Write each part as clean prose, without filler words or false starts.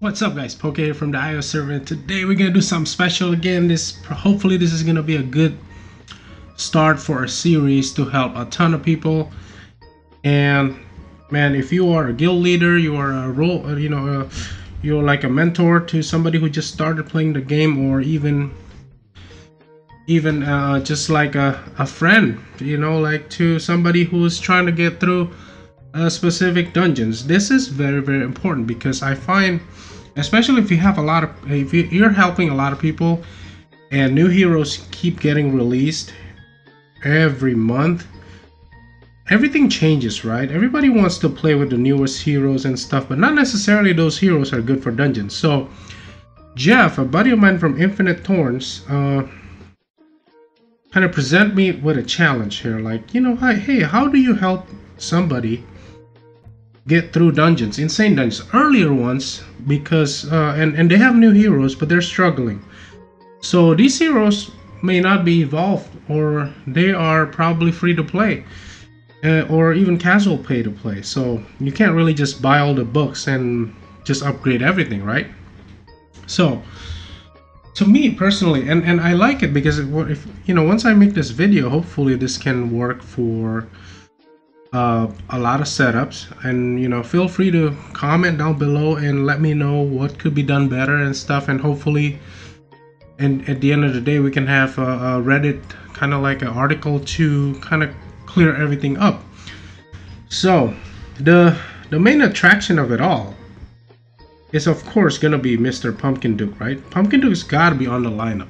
What's up guys, Poke here from the iOS server, and today we're gonna do something special again. Hopefully this is gonna be a good start for a series to help a ton of people. And man, if you are a guild leader, you are a role, you're like a mentor to somebody who just started playing the game, or even just like a friend, like to somebody who's trying to get through specific dungeons. This is very important because I find, especially if you have if you're helping a lot of people and new heroes keep getting released every month, everything changes, right? Everybody wants to play with the newest heroes and stuff, but not necessarily those heroes are good for dungeons. So Jeff, a buddy of mine from Infinite Thorns, kind of present me with a challenge here, like, hey, how do you help somebody get through dungeons, insane dungeons, earlier ones, because and they have new heroes but they're struggling. So these heroes may not be evolved, or they are probably free to play, or even casual pay to play, so you can't really just buy all the books and just upgrade everything, right? So to me personally, and I like it because if once I make this video, hopefully this can work for a lot of setups. And feel free to comment down below and let me know what could be done better and stuff, and hopefully, and at the end of the day, we can have a Reddit kind of like an article to kind of clear everything up. So the main attraction of it all is of course gonna be Mr. Pumpkin Duke, right? Pumpkin Duke's gotta be on the lineup.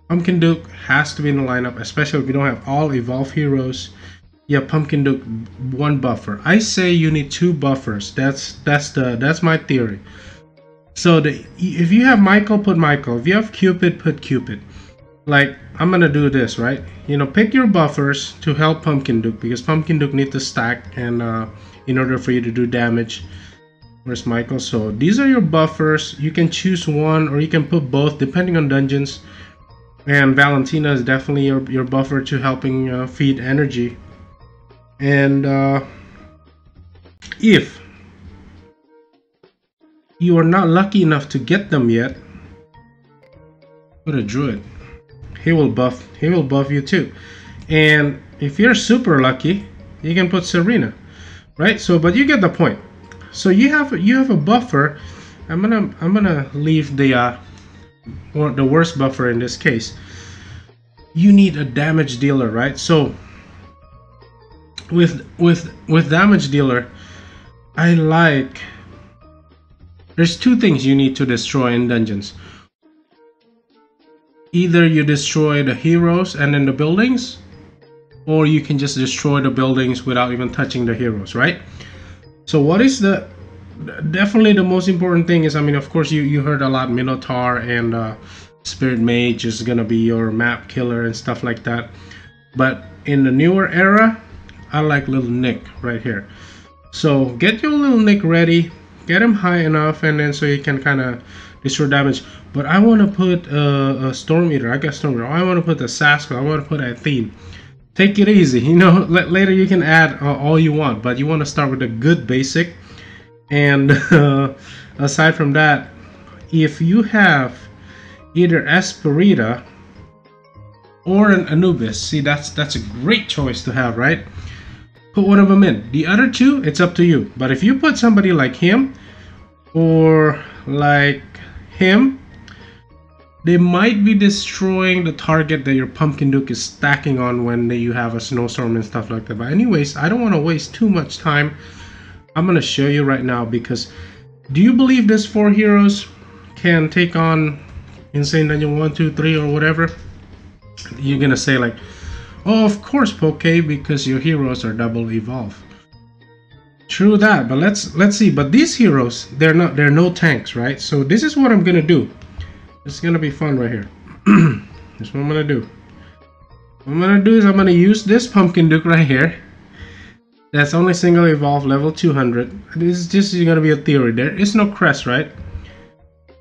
Pumpkin Duke has to be in the lineup, especially if you don't have all evolved heroes. Yeah, Pumpkin Duke, one buffer. I say you need two buffers. That's my theory. So if you have Michael, put Michael. If you have Cupid, put Cupid. Like, I'm gonna do this, right? Pick your buffers to help Pumpkin Duke, because Pumpkin Duke needs to stack and in order for you to do damage. Where's Michael? So these are your buffers. You can choose one, or you can put both depending on dungeons. And Valentina is definitely your buffer to helping feed energy. And if you are not lucky enough to get them yet, put a druid. He will buff you too. And if you're super lucky, you can put Serena, right? So, but you get the point. So you have a buffer. I'm gonna leave the worst buffer in this case. You need a damage dealer, right? So with damage dealer, there's two things you need to destroy in dungeons. Either you destroy the heroes and then the buildings, or you can just destroy the buildings without even touching the heroes, right? So what is definitely the most important thing is, of course you heard a lot, Minotaur and Spirit Mage is gonna be your map killer and stuff like that. But in the newer era, I like little Nick right here. So get your little Nick ready, get him high enough, and then so you can kind of destroy damage. But I want to put a Storm Eater. I got Storm Eater. I want to put the Sasquatch. I want to put Athene. Take it easy. Later you can add all you want, but you want to start with a good basic. And aside from that, if you have either Esperita or an Anubis, see, that's a great choice to have, right? Put one of them in. The other two, it's up to you. But if you put somebody like him or like him, they might be destroying the target that your Pumpkin Duke is stacking on when you have a snowstorm and stuff like that. But anyways, I don't want to waste too much time. I'm going to show you right now, because do you believe these 4 heroes can take on Insane Dungeon 1, 2, 3 or whatever? You're going to say like, oh, of course, Poke, because your heroes are double evolved. True that, but let's see. But these heroes, they're no tanks, right? So this is what I'm gonna do. It's gonna be fun right here. This is what I'm gonna do. What I'm gonna do is I'm gonna use this Pumpkin Duke right here. That's only single evolved, level 200. This is just gonna be a theory. There is no crest, right?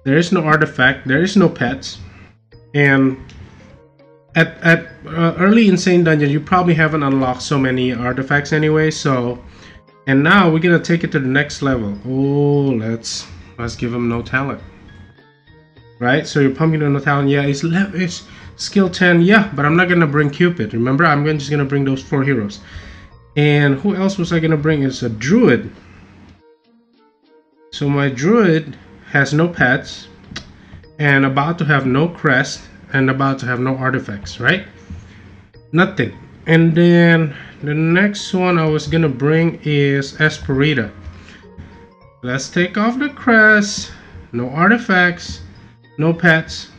There is no artifact. There is no pets. And at early Insane Dungeon, you probably haven't unlocked so many artifacts anyway. So, and now we're gonna take it to the next level. Oh, Let's give him no talent. Right? So you're pumping no talent. Yeah, it's skill 10. Yeah, but I'm not gonna bring Cupid. Remember, I'm just gonna bring those 4 heroes. And who else was I gonna bring? It's a druid. So my druid has no pets and about to have no crest and about to have no artifacts, right? Nothing. And then the next one I was gonna bring is Esperita. Let's take off the crest, no artifacts, no pets,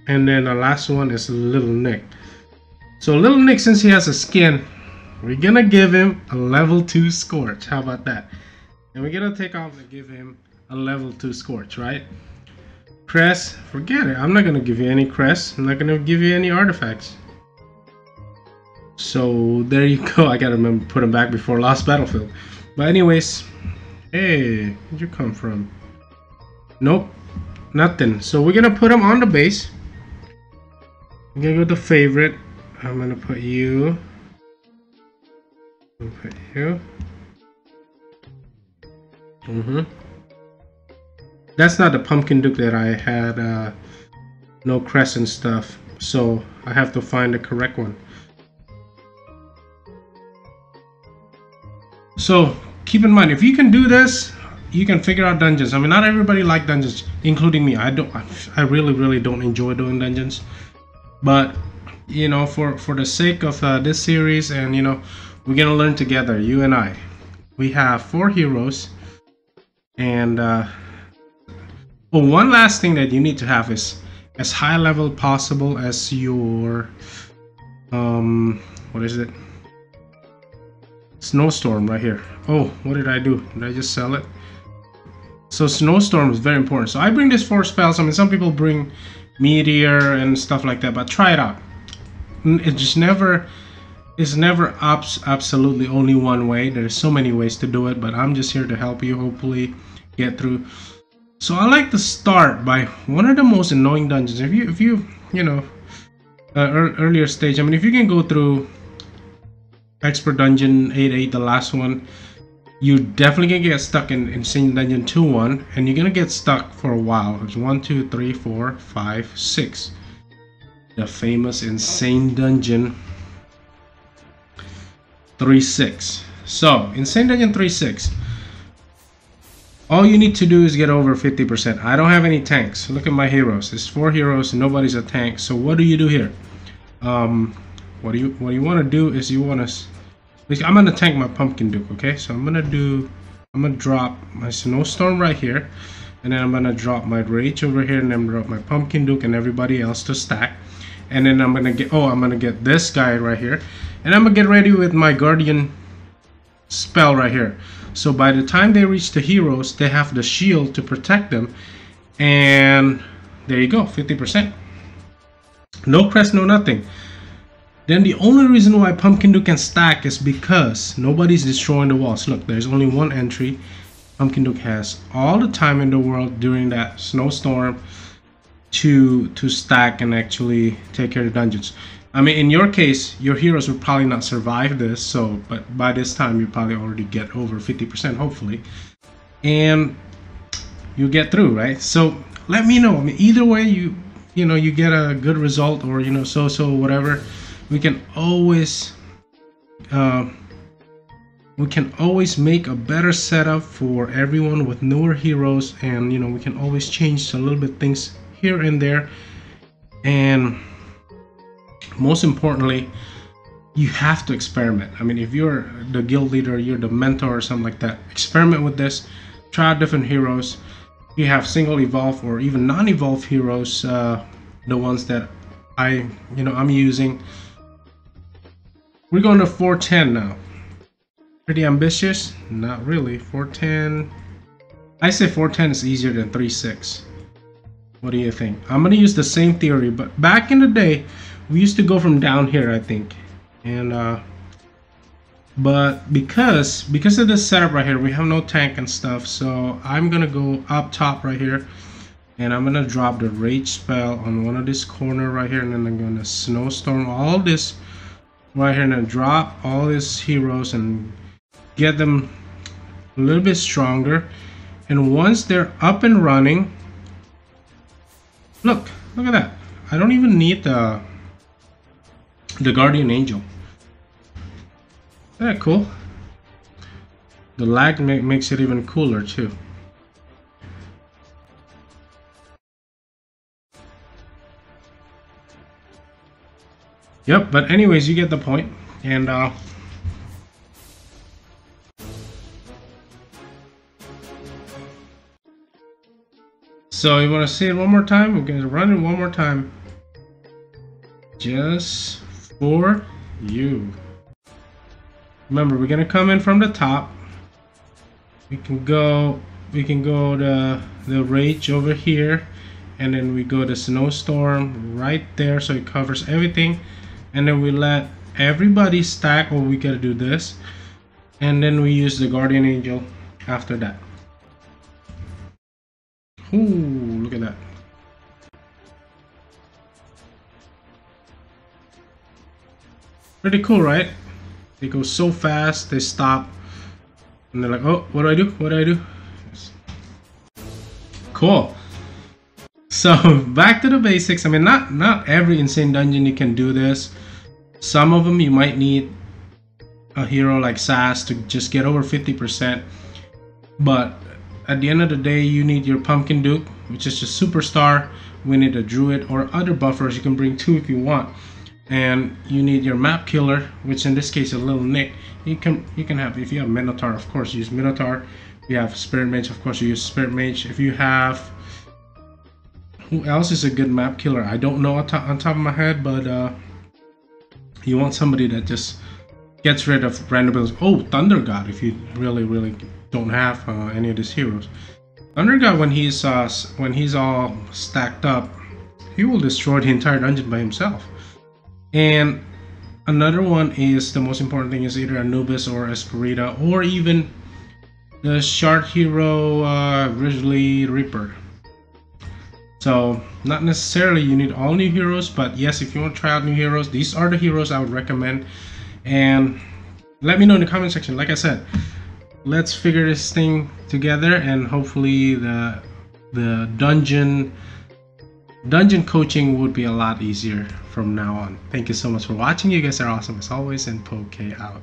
and then the last one is Little Nick. So Little Nick, since he has a skin, we're gonna give him a level 2 Scorch. How about that? And we're gonna take off and give him a level 2 Scorch, right? Crest, forget it. I'm not gonna give you any crest. I'm not gonna give you any artifacts. So there you go. I gotta remember put him back before Lost Battlefield. But anyways, hey, where'd you come from? Nope, nothing. So we're gonna put him on the base. I'm gonna go to favorite. I'm gonna put you. I'm gonna put you. That's not the Pumpkin Duke that I had no crest and stuff, so I have to find the correct one. So keep in mind, if you can do this, you can figure out dungeons. I mean, not everybody like dungeons, including me. I really don't enjoy doing dungeons, but you know, for the sake of this series, and you know, we're gonna learn together, you and I. We have 4 heroes, and well, one last thing that you need to have is as high level possible as your what is it? Snowstorm right here. Oh, what did I do? Did I just sell it? So Snowstorm is very important. So I bring this 4 spells. I mean, some people bring Meteor and stuff like that, but try it out. It's never absolutely only one way. There's so many ways to do it, but I'm just here to help you hopefully get through. So I like to start by one of the most annoying dungeons. If you know, earlier stage, I mean, if you can go through Expert Dungeon 8-8, the last one, you definitely gonna get stuck in Insane Dungeon 2-1, and you're gonna get stuck for a while. It's 1, 2, 3, 4, 5, 6. The famous Insane Dungeon 3-6. So Insane Dungeon 3-6. All you need to do is get over 50%. I don't have any tanks. Look at my heroes. It's 4 heroes and nobody's a tank. So what do you do here? What you want to do is you want to. I'm gonna tank my Pumpkin Duke. Okay, so I'm gonna drop my Snowstorm right here, and then I'm gonna drop my Rage over here, and then drop my Pumpkin Duke and everybody else to stack. And then I'm gonna get this guy right here, and I'm gonna get ready with my Guardian spell right here. So by the time they reach the heroes, they have the shield to protect them, and there you go, 50%. No crest, no nothing. Then the only reason why Pumpkin Duke can stack is because nobody's destroying the walls. Look, there's only one entry. Pumpkin Duke has all the time in the world during that snowstorm to stack and actually take care of the dungeons. I mean, in your case, your heroes would probably not survive this, so, but by this time you probably already get over 50%, hopefully, and you get through, right? So let me know. I mean, either way, you know, you get a good result, or you know, so whatever. We can always make a better setup for everyone with newer heroes, and you know, we can always change a little bit things here and there. And most importantly, you have to experiment. I mean, if you're the guild leader, you're the mentor or something like that, experiment with this, try out different heroes. You have single evolve or even non-evolve heroes, the ones that I'm using. We're going to 410 now. Pretty ambitious? Not really. 410. I say 410 is easier than 3-6. What do you think? I'm gonna use the same theory, but back in the day, we used to go from down here, I think, and but because of this setup right here, we have no tank and stuff, so I'm gonna go up top right here, and I'm gonna drop the Rage spell on one of this corner right here, and then I'm gonna Snowstorm all this right here, and then drop all these heroes and get them a little bit stronger. And once they're up and running, look at that. I don't even need the Guardian Angel. Isn't that cool? The lag makes it even cooler too. Yep, but anyways, you get the point. And so you want to see it one more time? We're going to run it one more time. Just for you. Remember, we're going to come in from the top. We can go to the Rage over here. And then we go to Snowstorm right there, so it covers everything. And then we let everybody stack, or we got to do this. And then we use the Guardian Angel after that. Ooh, look at that. Pretty cool, right? They go so fast, they stop. And they're like, oh, what do I do? What do I do? Cool. So back to the basics. I mean, not every insane dungeon you can do this. Some of them you might need a hero like Sass to just get over 50%. But at the end of the day, you need your Pumpkin Duke, which is just superstar. We need a Druid or other buffers. You can bring 2 if you want. And you need your map killer, which in this case is Little Nick. You can have, if you have Minotaur, of course, use Minotaur. If you have Spirit Mage, of course, you use Spirit Mage. If you have, who else is a good map killer? I don't know on top of my head, but you want somebody that just gets rid of random builds. Oh, Thunder God, if you really don't have any of these heroes. Thunder God, when he's all stacked up, he will destroy the entire dungeon by himself. And another one is, the most important thing is either Anubis or Esperita, or even the shard hero Grizzly Reaper. So not necessarily you need all new heroes, but yes, if you want to try out new heroes, these are the heroes I would recommend. And let me know in the comment section. Like I said, let's figure this thing together, and hopefully the dungeon coaching would be a lot easier from now on. Thank you so much for watching. You guys are awesome as always, and Poke out.